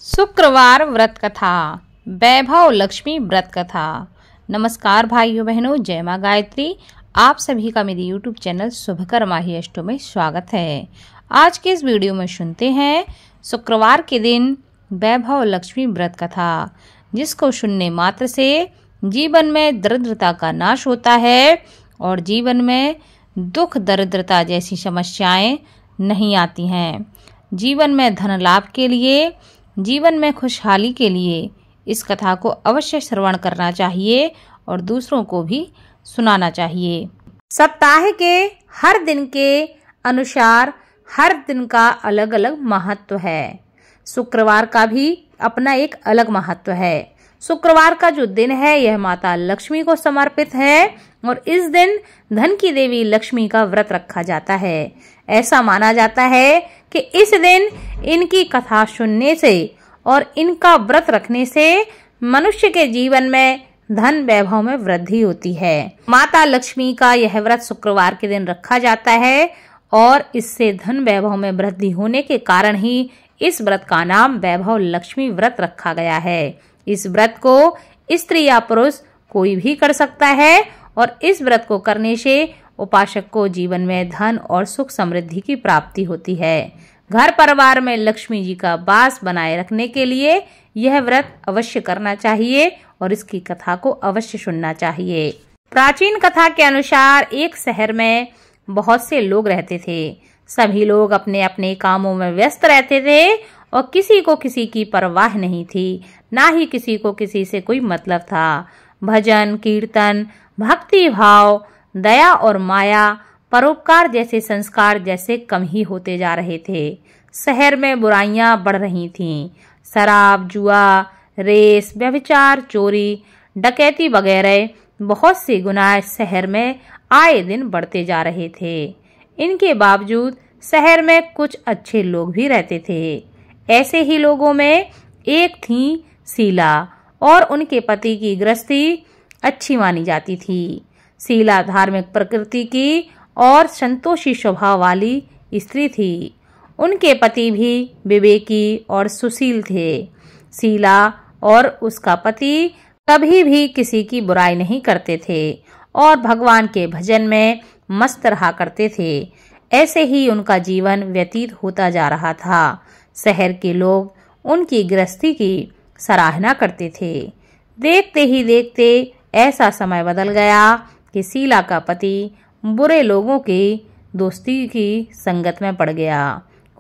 शुक्रवार व्रत कथा, वैभव लक्ष्मी व्रत कथा। नमस्कार भाइयों बहनों, जय माँ गायत्री। आप सभी का मेरे YouTube चैनल शुभकर्मा ही अष्टो में स्वागत है। आज के इस वीडियो में सुनते हैं शुक्रवार के दिन वैभव लक्ष्मी व्रत कथा, जिसको सुनने मात्र से जीवन में दरिद्रता का नाश होता है और जीवन में दुख दरिद्रता जैसी समस्याएं नहीं आती हैं। जीवन में धन लाभ के लिए, जीवन में खुशहाली के लिए इस कथा को अवश्य श्रवण करना चाहिए और दूसरों को भी सुनाना चाहिए। सप्ताह के हर दिन के अनुसार हर दिन का अलग अलग महत्व है। शुक्रवार का भी अपना एक अलग महत्व है। शुक्रवार का जो दिन है यह माता लक्ष्मी को समर्पित है और इस दिन धन की देवी लक्ष्मी का व्रत रखा जाता है। ऐसा माना जाता है कि इस दिन इनकी कथा सुनने से और इनका व्रत रखने से मनुष्य के जीवन में धन वैभव में वृद्धि होती है। माता लक्ष्मी का यह व्रत शुक्रवार के दिन रखा जाता है और इससे धन वैभव में वृद्धि होने के कारण ही इस व्रत का नाम वैभव लक्ष्मी व्रत रखा गया है। इस व्रत को स्त्री या पुरुष कोई भी कर सकता है और इस व्रत को करने से उपासक को जीवन में धन और सुख समृद्धि की प्राप्ति होती है। घर परिवार में लक्ष्मी जी का वास बनाए रखने के लिए यह व्रत अवश्य करना चाहिए और इसकी कथा को अवश्य सुनना चाहिए। प्राचीन कथा के अनुसार एक शहर में बहुत से लोग रहते थे। सभी लोग अपने अपने कामों में व्यस्त रहते थे और किसी को किसी की परवाह नहीं थी, ना ही किसी को किसी से कोई मतलब था। भजन, कीर्तन, भक्ति भाव, दया और माया, परोपकार जैसे संस्कार जैसे कम ही होते जा रहे थे। शहर में बुराइयां बढ़ रही थीं। शराब, जुआ, रेस, व्यभिचार, चोरी, डकैती वगैरह बहुत से गुनाह शहर में आए दिन बढ़ते जा रहे थे। इनके बावजूद शहर में कुछ अच्छे लोग भी रहते थे। ऐसे ही लोगों में एक थी शीला और उनके पति की गृहस्थी अच्छी मानी जाती थी। शीला धार्मिक प्रकृति की और संतोषी स्वभाव वाली स्त्री थी। उनके पति भी विवेकी और सुशील थे। शीला और उसका पति कभी भी किसी की बुराई नहीं करते थे और भगवान के भजन में मस्त रहा करते थे। ऐसे ही उनका जीवन व्यतीत होता जा रहा था। शहर के लोग उनकी गृहस्थी की सराहना करते थे। देखते ही देखते ऐसा समय बदल गया कि शीला का पति बुरे लोगों की दोस्ती की संगत में पड़ गया।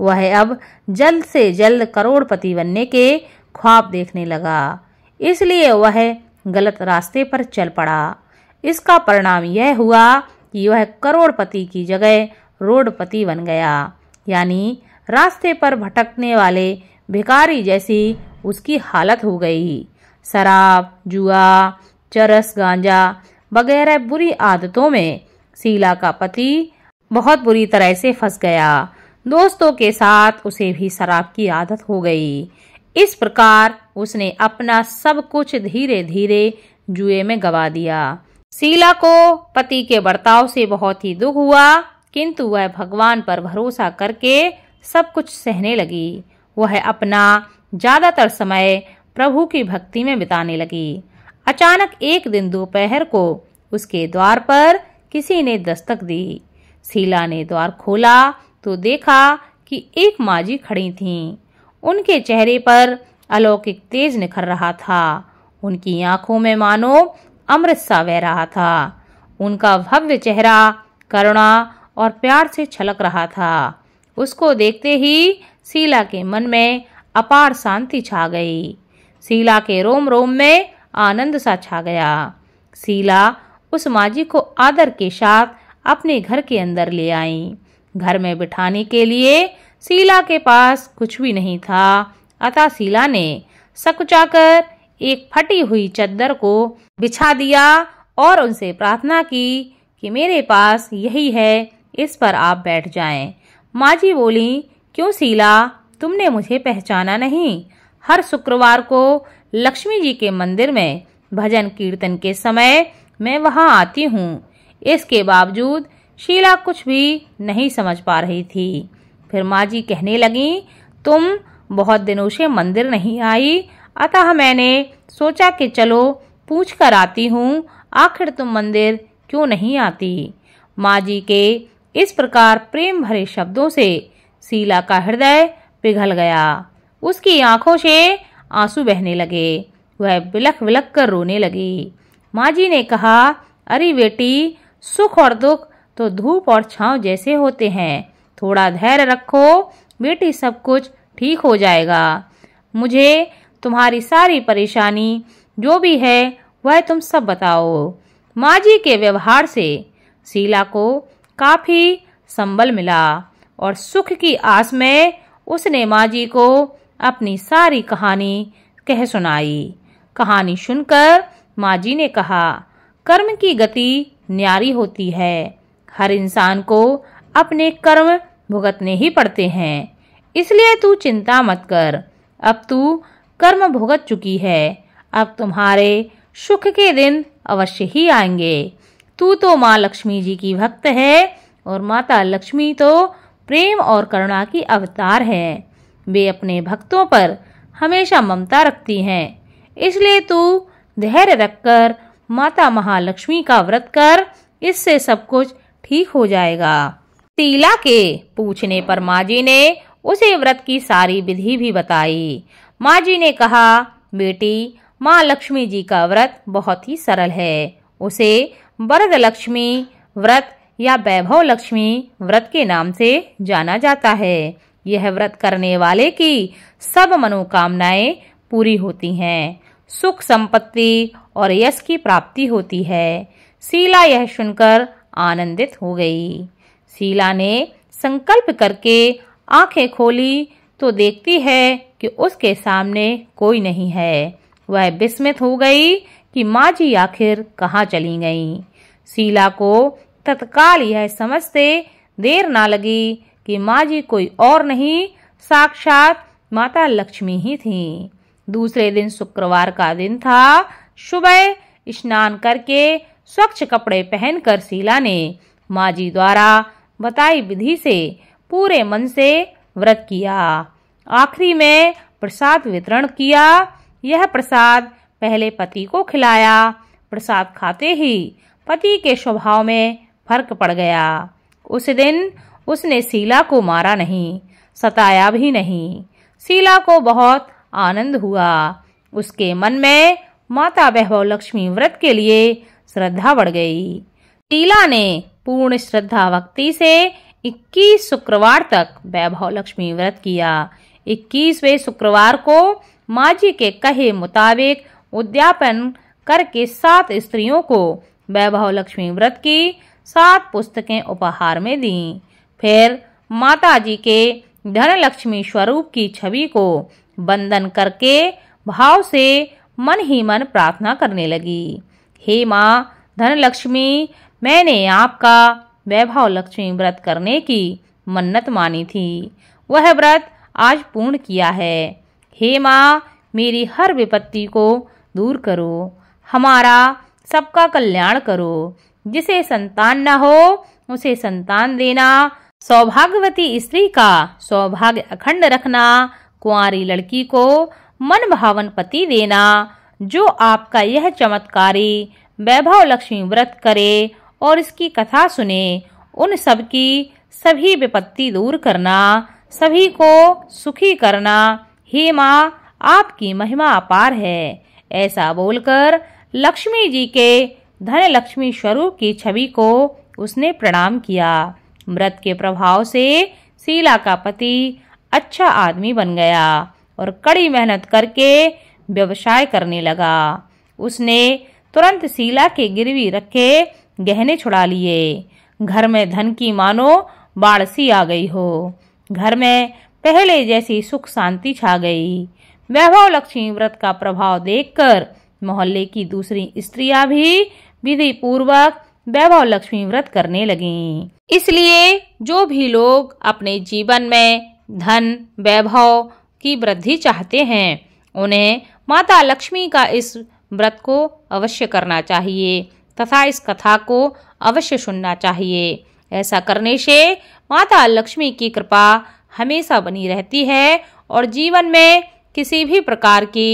वह अब जल्द से जल्द करोड़पति बनने के ख्वाब देखने लगा, इसलिए वह गलत रास्ते पर चल पड़ा। इसका परिणाम यह हुआ कि वह करोड़पति की जगह रोडपति बन गया, यानी रास्ते पर भटकने वाले भिखारी जैसी उसकी हालत हो गई। शराब, जुआ, चरस, गांजा वगैरह बुरी आदतों में शीला का पति बहुत बुरी तरह से फंस गया। दोस्तों के साथ उसे भी शराब की आदत हो गई। इस प्रकार उसने अपना सब कुछ धीरे धीरे जुए में गवा दिया। शीला को पति के बर्ताव से बहुत ही दुख हुआ, किंतु वह भगवान पर भरोसा करके सब कुछ सहने लगी। वह अपना ज्यादातर समय प्रभु की भक्ति में बिताने लगी। अचानक एक दिन दोपहर को उसके द्वार पर किसी ने दस्तक दी। शीला ने द्वार खोला तो देखा कि एक माजी खड़ी थीं। उनके चेहरे पर अलौकिक तेज निखर रहा था। उनकी आंखों में मानो अमृत सा बह रहा था। उनका भव्य चेहरा करुणा और प्यार से छलक रहा था। उसको देखते ही शीला के मन में अपार शांति छा गई। शीला के रोम रोम में आनंद सा छा गया। शीला उस माजी को आदर के साथ अपने घर के अंदर ले आई। घर में बिठाने के लिए शीला के पास कुछ भी नहीं था, अतः शीला ने सकुचाकर एक फटी हुई चद्दर को बिछा दिया और उनसे प्रार्थना की कि मेरे पास यही है, इस पर आप बैठ जाएं। माजी बोली, क्यों शीला, तुमने मुझे पहचाना नहीं? हर शुक्रवार को लक्ष्मी जी के मंदिर में भजन कीर्तन के समय मैं वहां आती हूँ। इसके बावजूद शीला कुछ भी नहीं समझ पा रही थी। फिर माँ जी कहने लगी, तुम बहुत दिनों से मंदिर नहीं आई, अतः मैंने सोचा कि चलो पूछ कर आती हूँ, आखिर तुम मंदिर क्यों नहीं आती। माँ जी के इस प्रकार प्रेम भरे शब्दों से शीला का हृदय पिघल गया। उसकी आंखों से आंसू बहने लगे। वह बिलख बिलख कर रोने लगी। माँ जी ने कहा, अरे बेटी, सुख और दुख तो धूप और छांव जैसे होते हैं, थोड़ा धैर्य रखो बेटी, सब कुछ ठीक हो जाएगा। मुझे तुम्हारी सारी परेशानी जो भी है वह तुम सब बताओ। माँ जी के व्यवहार से शीला को काफी संबल मिला और सुख की आस में उसने माँ जी को अपनी सारी कहानी कह सुनाई। कहानी सुनकर माँ जी ने कहा, कर्म की गति न्यारी होती है। हर इंसान को अपने कर्म भुगतने ही पड़ते हैं, इसलिए तू चिंता मत कर। अब तू कर्म भुगत चुकी है, अब तुम्हारे सुख के दिन अवश्य ही आएंगे। तू तो माँ लक्ष्मी जी की भक्त है और माता लक्ष्मी तो प्रेम और करुणा की अवतार है। वे अपने भक्तों पर हमेशा ममता रखती हैं, इसलिए तू धैर्य रखकर माता महालक्ष्मी का व्रत कर, इससे सब कुछ ठीक हो जाएगा। शीला के पूछने पर माँ जी ने उसे व्रत की सारी विधि भी बताई। माँ जी ने कहा, बेटी, माँ लक्ष्मी जी का व्रत बहुत ही सरल है। उसे वरद लक्ष्मी व्रत या वैभव लक्ष्मी व्रत के नाम से जाना जाता है। यह व्रत करने वाले की सब मनोकामनाएं पूरी होती हैं, सुख संपत्ति और यश की प्राप्ति होती है। शीला यह सुनकर आनंदित हो गई। शीला ने संकल्प करके आंखें खोली तो देखती है कि उसके सामने कोई नहीं है। वह विस्मित हो गई कि माँ जी आखिर कहाँ चली गईं। शीला को तत्काल यह समझते देर ना लगी कि माँ जी कोई और नहीं, साक्षात माता लक्ष्मी ही थी। दूसरे दिन शुक्रवार का दिन था। सुबह स्नान करके स्वच्छ कपड़े पहनकर शीला ने माँ जी द्वारा बताई विधि से पूरे मन से व्रत किया। आखिरी में प्रसाद वितरण किया। यह प्रसाद पहले पति को खिलाया। प्रसाद खाते ही पति के स्वभाव में फर्क पड़ गया। उस दिन उसने शीला को मारा नहीं, सताया भी नहीं। शीला को बहुत आनंद हुआ। उसके मन में माता वैभव लक्ष्मी व्रत के लिए श्रद्धा बढ़ गई। शीला ने पूर्ण श्रद्धा भक्ति से 21 शुक्रवार तक वैभव लक्ष्मी व्रत किया। 21वें शुक्रवार को माँ जी के कहे मुताबिक उद्यापन करके 7 स्त्रियों को वैभव लक्ष्मी व्रत की 7 पुस्तकें उपहार में दी। फिर माता जी के धन लक्ष्मी स्वरूप की छवि को वंदन करके भाव से मन ही मन प्रार्थना करने लगी। हे माँ धन लक्ष्मी, मैंने आपका वैभव लक्ष्मी व्रत करने की मन्नत मानी थी, वह व्रत आज पूर्ण किया है। हे माँ, मेरी हर विपत्ति को दूर करो, हमारा सबका कल्याण करो। जिसे संतान न हो उसे संतान देना, सौभाग्यवती स्त्री का सौभाग्य अखंड रखना, कुंवारी लड़की को मन भावन पति देना। जो आपका यह चमत्कारी वैभव लक्ष्मी व्रत करे और इसकी कथा सुने, उन सब की सभी विपत्ति दूर करना, सभी को सुखी करना। हे माँ, आपकी महिमा अपार है। ऐसा बोलकर लक्ष्मी जी के धन लक्ष्मी स्वरूप की छवि को उसने प्रणाम किया। व्रत के प्रभाव से शीला का पति अच्छा आदमी बन गया और कड़ी मेहनत करके व्यवसाय करने लगा। उसने तुरंत शीला के गिरवी रखे गहने छुड़ा लिए। घर में धन की मानो बाढ़ सी आ गई हो। घर में पहले जैसी सुख शांति छा गई। वैभव लक्ष्मी व्रत का प्रभाव देखकर मोहल्ले की दूसरी स्त्रियां भी विधि पूर्वक वैभव लक्ष्मी व्रत करने लगीं। इसलिए जो भी लोग अपने जीवन में धन वैभव की वृद्धि चाहते हैं, उन्हें माता लक्ष्मी का इस व्रत को अवश्य करना चाहिए तथा इस कथा को अवश्य सुनना चाहिए। ऐसा करने से माता लक्ष्मी की कृपा हमेशा बनी रहती है और जीवन में किसी भी प्रकार की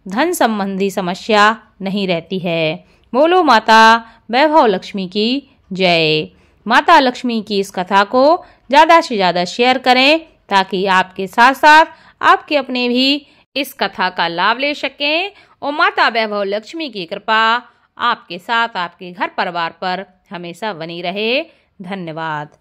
धन संबंधी समस्या नहीं रहती है। बोलो माता वैभव लक्ष्मी की जय। माता लक्ष्मी की इस कथा को ज़्यादा से ज़्यादा शेयर करें ताकि आपके साथ साथ आपके अपने भी इस कथा का लाभ ले सकें और माता वैभव लक्ष्मी की कृपा आपके साथ आपके घर परिवार पर हमेशा बनी रहे। धन्यवाद।